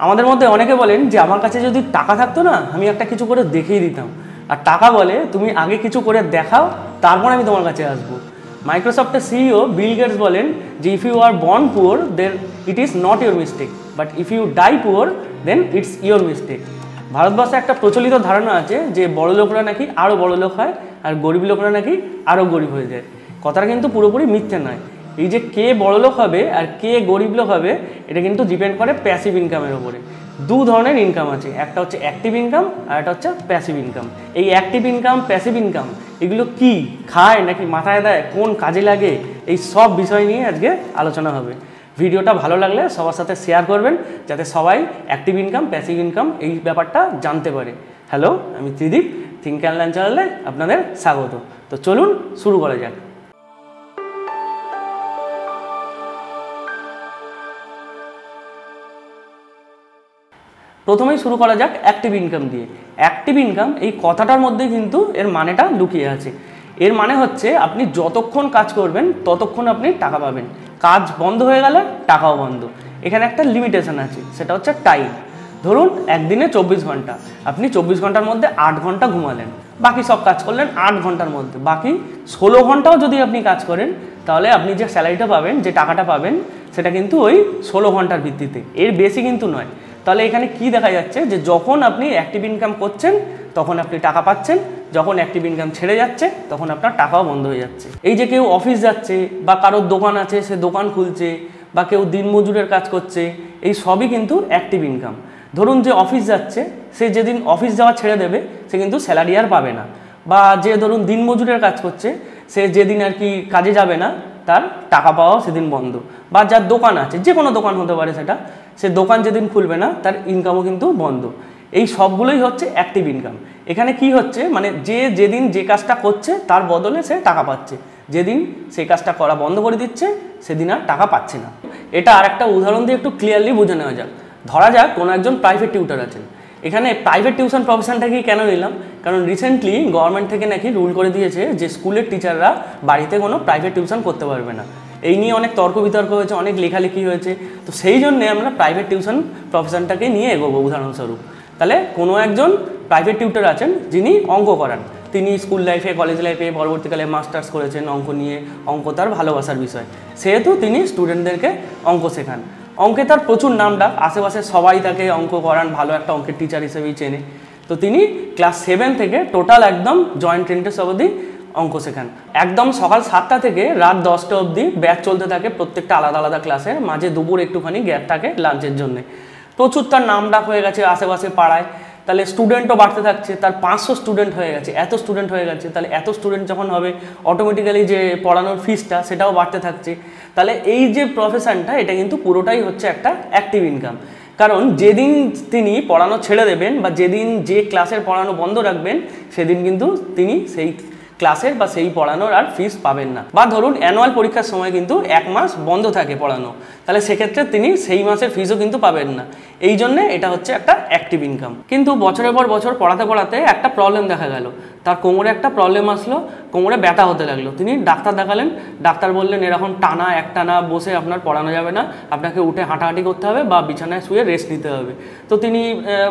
আমাদের মধ্যে অনেকে বলেন যে আমার কাছে যদি টাকা থাকতো না আমি একটা কিছু করে দেখিয়ে দিতাম, আর টাকা বলে তুমি আগে কিছু করে দেখাও তারপর আমি তোমার কাছে আসবো। মাইক্রোসফটের সিইও বিল গেটস বলেন যে if you are born poor then it is not your mistake, but if you die poor then it's your mistake. ভারতবর্ষে একটা প্রচলিত ধারণা আছে যে বড় লোকরা নাকি আরও বড় লোক হয় আর গরিব লোকরা নাকি আরও গরিব হয়ে যায়। কথাটা কিন্তু পুরোপুরি মিথ্যে নয়। এই যে কে বড় লোক হবে আর কে গরিব লোক হবে এটা কিন্তু ডিপেন্ড করে প্যাসিভ ইনকামের উপরে। দু ধরনের ইনকাম আছে, একটা হচ্ছে অ্যাক্টিভ ইনকাম আর একটা হচ্ছে প্যাসিভ ইনকাম। এই অ্যাক্টিভ ইনকাম প্যাসিভ ইনকাম এগুলো কি খায় নাকি মাথায় দেয়, কোন কাজে লাগে, এই সব বিষয় নিয়ে আজকে আলোচনা হবে। ভিডিওটা ভালো লাগলে সবার সাথে শেয়ার করবেন যাতে সবাই অ্যাক্টিভ ইনকাম প্যাসিভ ইনকাম এই ব্যাপারটা জানতে পারে। হ্যালো, আমি ত্রিদীপ, থিঙ্ক অ্যান্ড লার্ন চ্যানেলে আপনাদের স্বাগত। তো চলুন শুরু করা যাক। প্রথমেই শুরু করা যাক অ্যাক্টিভ ইনকাম দিয়ে। অ্যাক্টিভ ইনকাম এই কথাটার মধ্যে কিন্তু এর মানেটা লুকিয়ে আছে। এর মানে হচ্ছে আপনি যতক্ষণ কাজ করবেন ততক্ষণ আপনি টাকা পাবেন, কাজ বন্ধ হয়ে গেলে টাকাও বন্ধ। এখানে একটা লিমিটেশন আছে, সেটা হচ্ছে টাইম। ধরুন একদিনে 24 ঘন্টা, আপনি 24 ঘন্টার মধ্যে 8 ঘন্টা ঘুমালেন, বাকি সব কাজ করলেন 8 ঘন্টার মধ্যে, বাকি 16 ঘন্টাও যদি আপনি কাজ করেন তাহলে আপনি যে স্যালারিটা পাবেন, যে টাকাটা পাবেন, সেটা কিন্তু ওই 16 ঘন্টার ভিত্তিতে, এর বেশি কিন্তু নয়। তাহলে এখানে কি দেখা যাচ্ছে যে যখন আপনি অ্যাক্টিভ ইনকাম করছেন তখন আপনি টাকা পাচ্ছেন, যখন অ্যাক্টিভ ইনকাম ছেড়ে যাচ্ছে তখন আপনার টাকাও বন্ধ হয়ে যাচ্ছে। এই যে কেউ অফিস যাচ্ছে বা কারোর দোকান আছে সে দোকান খুলছে বা কেউ দিনমজুরের কাজ করছে, এই সবই কিন্তু অ্যাক্টিভ ইনকাম। ধরুন যে অফিস যাচ্ছে সে যেদিন অফিস যাওয়া ছেড়ে দেবে সে কিন্তু স্যালারি আর পাবে না, বা যে ধরুন দিনমজুরের কাজ করছে সে যেদিন আর কি কাজে যাবে না তার টাকা পাওয়াও সেদিন বন্ধ, বা যার দোকান আছে, যে কোনো দোকান হতে পারে সেটা, সে দোকান যেদিন খুলবে না তার ইনকামও কিন্তু বন্ধ। এই সবগুলোই হচ্ছে অ্যাক্টিভ ইনকাম। এখানে কি হচ্ছে, মানে যে যেদিন যে কাজটা করছে তার বদলে সে টাকা পাচ্ছে, যেদিন সেই কাজটা করা বন্ধ করে দিচ্ছে সেদিন আর টাকা পাচ্ছে না। এটা আর একটা উদাহরণ দিয়ে একটু ক্লিয়ারলি বোঝা নেওয়া যাক। ধরা যাক কোনো একজন প্রাইভেট টিউটার আছেন। এখানে প্রাইভেট টিউশন প্রফেশনটাকেই কেন নিলাম, কারণ রিসেন্টলি গভর্নমেন্ট থেকে নাকি রুল করে দিয়েছে যে স্কুলের টিচাররা বাড়িতে কোনো প্রাইভেট টিউশন করতে পারবে না। এই নিয়ে অনেক তর্ক বিতর্ক হয়েছে, অনেক লেখালেখি হয়েছে। তো সেই জন্যে আমরা প্রাইভেট টিউশন প্রফেশনটাকে নিয়ে এগোবো উদাহরণস্বরূপ। তাহলে কোনো একজন প্রাইভেট টিউটার আছেন যিনি অঙ্ক করান, তিনি স্কুল লাইফে কলেজ লাইফে পরবর্তীকালে মাস্টার্স করেছেন অঙ্ক নিয়ে, অঙ্ক তার ভালোবাসার বিষয়, সেহেতু তিনি স্টুডেন্টদেরকে অঙ্ক শেখান। অঙ্কে তার প্রচুর নাম ডাক, আশেপাশে সবাই তাকে অঙ্ক করান, ভালো একটা অঙ্কের টিচার হিসেবেই চেনে। তো তিনি ক্লাস 7 থেকে টোটাল একদম জয়েন্ট এন্ট্রেন্স অবধি অঙ্ক শেখান। একদম সকাল 7টা থেকে রাত 10টা অবধি ব্যাচ চলতে থাকে, প্রত্যেকটা আলাদা আলাদা ক্লাসের, মাঝে দুপুর একটুখানি গ্যাপ থাকে লাঞ্চের জন্যে। প্রচুর তার নাম ডাক হয়ে গেছে আশেপাশে পাড়ায়। তাহলে স্টুডেন্টও বাড়তে থাকছে, তার 500 স্টুডেন্ট হয়ে গেছে, এত স্টুডেন্ট হয়ে গেছে। তাহলে এত স্টুডেন্ট যখন হবে অটোমেটিক্যালি যে পড়ানোর ফিসটা সেটাও বাড়তে থাকছে। তাহলে এই যে প্রফেশনটা এটা কিন্তু পুরোটাই হচ্ছে একটা অ্যাক্টিভ ইনকাম। কারণ যেদিন তিনি পড়ানো ছেড়ে দেবেন বা যেদিন যে ক্লাসের পড়ানো বন্ধ রাখবেন সেদিন কিন্তু তিনি সেই ক্লাসের বা সেই পড়ানোর আর ফিস পাবেন না। বা ধরুন অ্যানুয়াল পরীক্ষার সময় কিন্তু 1 মাস বন্ধ থাকে পড়ানো, তাহলে সেক্ষেত্রে তিনি সেই মাসের ফিসও কিন্তু পাবেন না। এই জন্যে এটা হচ্ছে একটা অ্যাক্টিভ ইনকাম। কিন্তু বছরের পর বছর পড়াতে পড়াতে একটা প্রবলেম দেখা গেল, তার কোমরে একটা প্রবলেম আসলো, কোমরে ব্যথা হতে লাগলো। তিনি ডাক্তার দেখালেন, ডাক্তার বললেন এরকম টানা একটানা বসে আপনার পড়ানো যাবে না, আপনাকে উঠে হাঁটাহাঁটি করতে হবে বা বিছানায় শুয়ে রেস্ট নিতে হবে। তো তিনি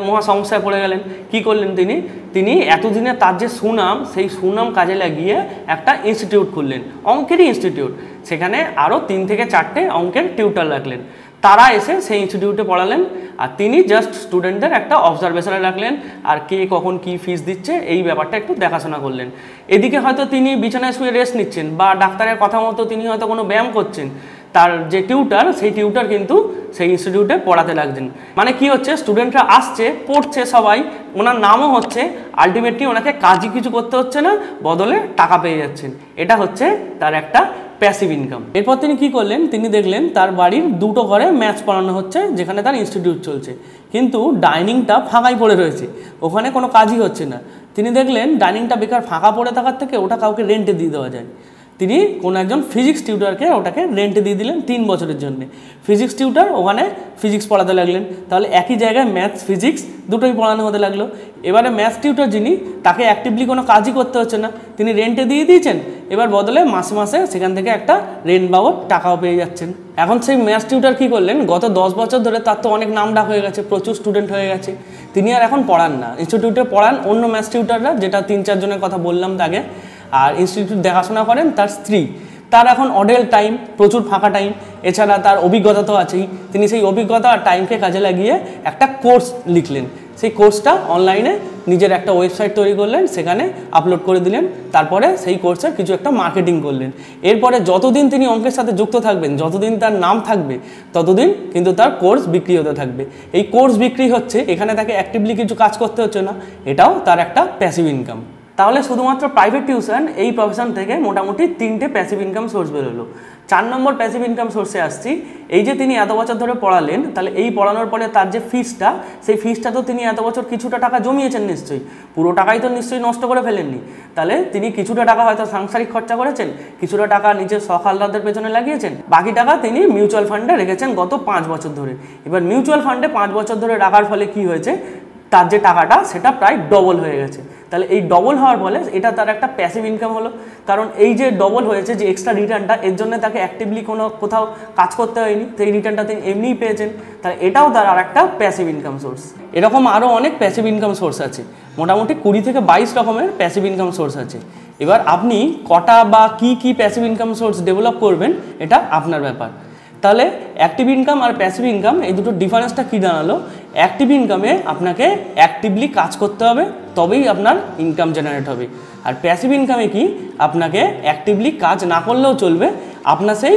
মহা সমস্যায় পড়ে গেলেন। কি করলেন তিনি এতদিনে তার যে সুনাম, সেই সুনাম কাজে লাগিয়ে একটা ইনস্টিটিউট খুললেন, অঙ্কেরই ইনস্টিটিউট। সেখানে আরও 3 থেকে 4টে অঙ্কের টিউটার রাখলেন, তারা এসে সেই ইনস্টিটিউটে পড়ালেন। আর তিনি জাস্ট স্টুডেন্টদের একটা অবজারভেশনে রাখলেন, আর কে কখন কি ফিস দিচ্ছে এই ব্যাপারটা একটু দেখাশোনা করলেন। এদিকে হয়তো তিনি বিছানায় শুয়ে রেস্ট নিচ্ছেন বা ডাক্তারের কথা মতো তিনি হয়তো কোনো ব্যায়াম করছেন, তার যে টিউটার সেই টিউটার কিন্তু সেই ইনস্টিটিউটে পড়াতে লাগছেন। মানে কি হচ্ছে, স্টুডেন্টরা আসছে পড়ছে সবাই, ওনার নামও হচ্ছে, আলটিমেটলি ওনাকে কাজই কিছু করতে হচ্ছে না, বদলে টাকা পেয়ে যাচ্ছেন। এটা হচ্ছে তার একটা প্যাসিভ ইনকাম। এরপর তিনি কি করলেন, তিনি দেখলেন তার বাড়ির 2টো ঘরে ম্যাথস পড়ানো হচ্ছে যেখানে তার ইনস্টিটিউট চলছে, কিন্তু ডাইনিংটা ফাঁকাই পড়ে রয়েছে, ওখানে কোনো কাজই হচ্ছে না। তিনি দেখলেন ডাইনিংটা বেকার ফাঁকা পড়ে থাকার থেকে ওটা কাউকে রেন্টে দিয়ে দেওয়া যায়। তিনি কোনো একজন ফিজিক্স টিউটারকে ওটাকে রেন্টে দিয়ে দিলেন 3 বছরের জন্য। ফিজিক্স টিউটার ওখানে ফিজিক্স পড়াতে লাগলেন, তাহলে একই জায়গায় ম্যাথস ফিজিক্স দুটোই পড়ানো হতে লাগলো। এবারে ম্যাথস টিউটার যিনি, তাকে অ্যাক্টিভলি কোনো কাজই করতে হচ্ছে না, তিনি রেন্টে দিয়ে দিয়েছেন, এবার বদলে মাসে মাসে সেখান থেকে একটা রেন্ট বাবদ টাকাও পেয়ে যাচ্ছেন। এখন সেই ম্যাথস টিউটার কী করলেন, গত 10 বছর ধরে তার তো অনেক নাম ডাক হয়ে গেছে, প্রচুর স্টুডেন্ট হয়ে গেছে, তিনি আর এখন পড়ান না, ইনস্টিটিউটে পড়ান অন্য ম্যাথস টিউটাররা, যেটা 3-4 জনের কথা বললাম তাকে, আর ইনস্টিটিউট দেখাশোনা করেন তার স্ত্রী। তার এখন অডেল টাইম, প্রচুর ফাঁকা টাইম, এছাড়া তার অভিজ্ঞতা তো আছেই, তিনি সেই অভিজ্ঞতা আর টাইমকে কাজে লাগিয়ে একটা কোর্স লিখলেন, সেই কোর্সটা অনলাইনে নিজের একটা ওয়েবসাইট তৈরি করলেন, সেখানে আপলোড করে দিলেন, তারপরে সেই কোর্সের কিছু একটা মার্কেটিং করলেন। এরপরে যতদিন তিনি অঙ্কের সাথে যুক্ত থাকবেন, যতদিন তার নাম থাকবে, ততদিন কিন্তু তার কোর্স বিক্রি হতে থাকবে। এই কোর্স বিক্রি হচ্ছে, এখানে তাকে অ্যাক্টিভলি কিছু কাজ করতে হচ্ছে না, এটাও তার একটা প্যাসিভ ইনকাম। তাহলে শুধুমাত্র প্রাইভেট টিউশন এই প্রফেশন থেকে মোটামুটি 3টে প্যাসিভ ইনকাম সোর্স বেরোলো। 4 নম্বর প্যাসিভ ইনকাম সোর্সে আসছি। এই যে তিনি এত বছর ধরে পড়ালেন, তাহলে এই পড়ানোর পরে তার যে ফিসটা, সেই ফিসটা তো তিনি এত বছর কিছুটা টাকা জমিয়েছেন নিশ্চয়ই, পুরো টাকাই তো নিশ্চয়ই নষ্ট করে ফেলেননি। তাহলে তিনি কিছুটা টাকা হয়তো সাংসারিক খরচা করেছেন, কিছুটা টাকা নিজের শখ আহ্লাদের পেছনে লাগিয়েছেন, বাকি টাকা তিনি মিউচুয়াল ফান্ডে রেখেছেন গত 5 বছর ধরে। এবার মিউচুয়াল ফান্ডে 5 বছর ধরে রাখার ফলে কি হয়েছে, তার যে টাকাটা সেটা প্রায় ডবল হয়ে গেছে। তাহলে এই ডবল হওয়ার ফলে এটা তার একটা প্যাসিভ ইনকাম হলো, কারণ এই যে ডবল হয়েছে, যে এক্সট্রা রিটার্নটা, এর জন্য তাকে অ্যাক্টিভলি কোথাও কাজ করতে হয়নি, তো এই রিটার্নটা তিনি এমনিই পেয়েছেন, তাহলে এটাও তার আর একটা প্যাসিভ ইনকাম সোর্স। এরকম আরও অনেক প্যাসিভ ইনকাম সোর্স আছে, মোটামুটি 20 থেকে 22 রকমের প্যাসিভ ইনকাম সোর্স আছে। এবার আপনি কটা বা কি প্যাসিভ ইনকাম সোর্স ডেভেলপ করবেন, এটা আপনার ব্যাপার। তাহলে অ্যাক্টিভ ইনকাম আর প্যাসিভ ইনকাম এই দুটো ডিফারেন্সটা কী দাঁড়ালো, অ্যাক্টিভ ইনকামে আপনাকে অ্যাক্টিভলি কাজ করতে হবে, তবেই আপনার ইনকাম জেনারেট হবে। আর প্যাসিভ ইনকামে কি, আপনাকে অ্যাক্টিভলি কাজ না করলেও চলবে, আপনার সেই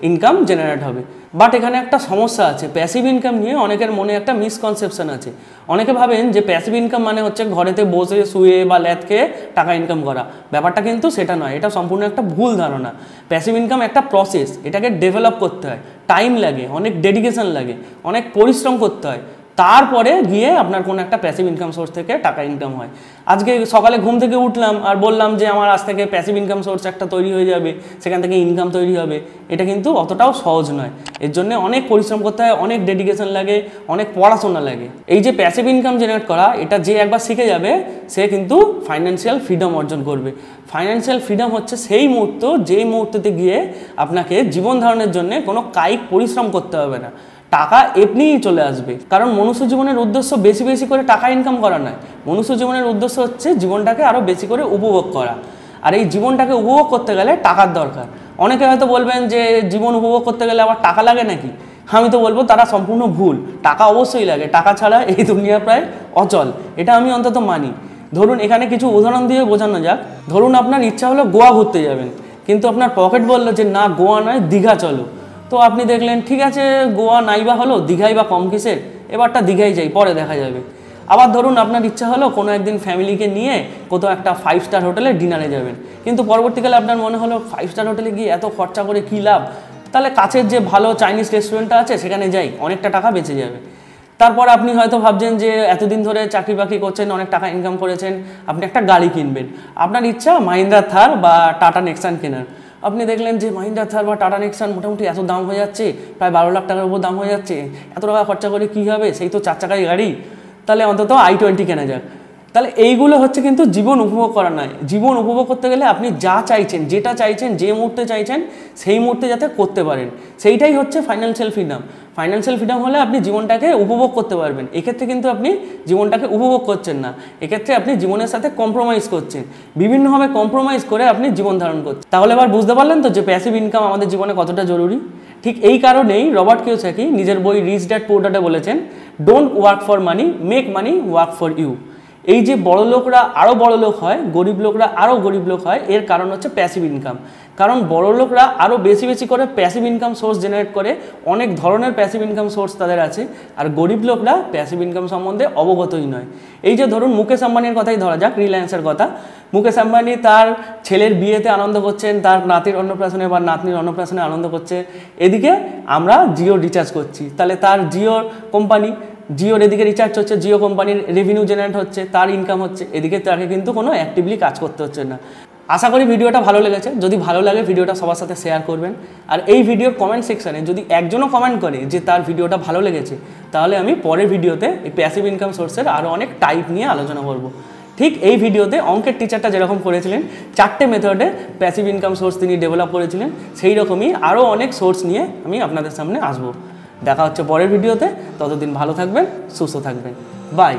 ইনকাম জেনারেট হবে। বাট এখানে একটা সমস্যা আছে, প্যাসিভ ইনকাম নিয়ে অনেকের মনে একটা মিসকনসেপশন আছে। অনেকে ভাবেন যে প্যাসিভ ইনকাম মানে হচ্ছে ঘরেতে বসে শুয়ে বা ল্যাদ খেয়ে টাকা ইনকাম করা, ব্যাপারটা কিন্তু সেটা নয়, এটা সম্পূর্ণ একটা ভুল ধারণা। প্যাসিভ ইনকাম একটা প্রসেস, এটাকে ডেভেলপ করতে হয়, টাইম লাগে, অনেক ডেডিকেশন লাগে, অনেক পরিশ্রম করতে হয়, তারপরে গিয়ে আপনার কোনো একটা প্যাসিভ ইনকাম সোর্স থেকে টাকা ইনকাম হয়। আজকে সকালে ঘুম থেকে উঠলাম আর বললাম যে আমার আজ থেকে প্যাসিভ ইনকাম সোর্স একটা তৈরি হয়ে যাবে, সেখান থেকে ইনকাম তৈরি হবে, এটা কিন্তু অতটাও সহজ নয়। এর জন্য অনেক পরিশ্রম করতে হয়, অনেক ডেডিকেশন লাগে, অনেক পড়াশোনা লাগে। এই যে প্যাসিভ ইনকাম জেনারেট করা, এটা যে একবার শিখে যাবে, সে কিন্তু ফাইন্যান্সিয়াল ফ্রিডম অর্জন করবে। ফাইন্যান্সিয়াল ফ্রিডম হচ্ছে সেই মুহূর্ত, যেই মুহূর্ততে গিয়ে আপনাকে জীবন ধারণের জন্য কোনো কায়িক পরিশ্রম করতে হবে না, টাকা এমনিই চলে আসবে। কারণ মনুষ্য জীবনের উদ্দেশ্য বেশি বেশি করে টাকা ইনকাম করা নয়, মনুষ্য জীবনের উদ্দেশ্য হচ্ছে জীবনটাকে আরও বেশি করে উপভোগ করা। আর এই জীবনটাকে উপভোগ করতে গেলে টাকার দরকার। অনেকে হয়তো বলবেন যে জীবন উপভোগ করতে গেলে আবার টাকা লাগে নাকি, আমি তো বলবো তারা সম্পূর্ণ ভুল, টাকা অবশ্যই লাগে, টাকা ছাড়া এই দুনিয়া প্রায় অচল, এটা আমি অন্তত মানি। ধরুন এখানে কিছু উদাহরণ দিয়ে বোঝানো যাক। ধরুন আপনার ইচ্ছা হলো গোয়া ঘুরতে যাবেন, কিন্তু আপনার পকেট বললো যে না গোয়া নয়, দীঘা চলো। তো আপনি দেখলেন ঠিক আছে গোয়া নাই বা হলো, দীঘাই বা কম কিসের, এবারটা দীঘাই যাই, পরে দেখা যাবে। আবার ধরুন আপনার ইচ্ছা হলো কোনো একদিন ফ্যামিলিকে নিয়ে কোথাও একটা 5 স্টার হোটেলে ডিনারে যাবেন, কিন্তু পরবর্তীকালে আপনার মনে হলো 5 স্টার হোটেলে গিয়ে এত খরচা করে কী লাভ, তাহলে কাছের যে ভালো চাইনিজ রেস্টুরেন্টটা আছে সেখানে যাই, অনেকটা টাকা বেঁচে যাবে। তারপর আপনি হয়তো ভাবছেন যে এতদিন ধরে চাকরি বাকরি করছেন, অনেক টাকা ইনকাম করেছেন, আপনি একটা গাড়ি কিনবেন, আপনার ইচ্ছা মাহিন্দ্রা থার বা টাটা নেক্সন কেনার। আপনি দেখলেন যে মাহিন্দ্রা থার বা টাটা নেক্সন মোটামুটি এত দাম হয়ে যাচ্ছে, প্রায় 12 লাখ টাকার উপর দাম হয়ে যাচ্ছে, এত টাকা খরচা করে কী হবে, সেই তো 4 চাকার গাড়ি, তাহলে অন্তত i20 কেনা যাক। তাহলে এইগুলো হচ্ছে কিন্তু জীবন উপভোগ করা নয়। জীবন উপভোগ করতে গেলে আপনি যা চাইছেন, যেটা চাইছেন, যে মুহূর্তে চাইছেন, সেই মুহূর্তে যাতে করতে পারেন, সেইটাই হচ্ছে ফাইন্যান্সিয়াল ফ্রিডম। ফাইন্যান্সিয়াল ফ্রিডম হলে আপনি জীবনটাকে উপভোগ করতে পারবেন। এক্ষেত্রে কিন্তু আপনি জীবনটাকে উপভোগ করছেন না, এক্ষেত্রে আপনি জীবনের সাথে কম্প্রোমাইজ করছেন, বিভিন্নভাবে কম্প্রোমাইজ করে আপনি জীবন ধারণ করছেন। তাহলে এবার বুঝতে পারলেন তো যে প্যাসিভ ইনকাম আমাদের জীবনে কতটা জরুরি। ঠিক এই কারণেই রবার্ট কিওসাকি নিজের বই রিচ ড্যাড পুয়ার ড্যাডে বলেছেন, don't work for money, make money work for you. এই যে বড় লোকরা আরও বড় লোক হয়, গরিব লোকরা আরও গরিব লোক হয়, এর কারণ হচ্ছে প্যাসিভ ইনকাম। কারণ বড় লোকরা আরও বেশি বেশি করে প্যাসিভ ইনকাম সোর্স জেনারেট করে, অনেক ধরনের প্যাসিভ ইনকাম সোর্স তাদের আছে, আর গরিব লোকরা প্যাসিভ ইনকাম সম্বন্ধে অবগতই নয়। এই যে ধরুন মুকেশ আম্বানির কথাই ধরা যাক, রিলায়েন্সের কথা। মুকেশ আম্বানি তার ছেলের বিয়েতে আনন্দ করছেন, তার নাতির অন্নপ্রাশনে বা নাতনির অন্নপ্রাশনে আনন্দ করছে, এদিকে আমরা জিও রিচার্জ করছি, তাহলে তার জিওর কোম্পানি, জিওর এদিকে রিচার্জ হচ্ছে, জিও কোম্পানির রেভিনিউ জেনারেট হচ্ছে, তার ইনকাম হচ্ছে, এদিকে তাকে কিন্তু কোনো অ্যাক্টিভলি কাজ করতে হচ্ছে না। আশা করি ভিডিওটা ভালো লেগেছে। যদি ভালো লাগে ভিডিওটা সবার সাথে শেয়ার করবেন। আর এই ভিডিওর কমেন্ট সেকশানে যদি একজনও কমেন্ট করে যে তার ভিডিওটা ভালো লেগেছে, তাহলে আমি পরের ভিডিওতে এই প্যাসিভ ইনকাম সোর্সের আরও অনেক টাইপ নিয়ে আলোচনা করব। ঠিক এই ভিডিওতে অঙ্কের টিচারটা যেরকম করেছিলেন 4টে মেথডে প্যাসিভ ইনকাম সোর্স তিনি ডেভেলপ করেছিলেন, সেই রকমই আরও অনেক সোর্স নিয়ে আমি আপনাদের সামনে আসবো। দেখা হচ্ছে পরের ভিডিওতে। ততদিন ভালো থাকবেন, সুস্থ থাকবেন। বাই।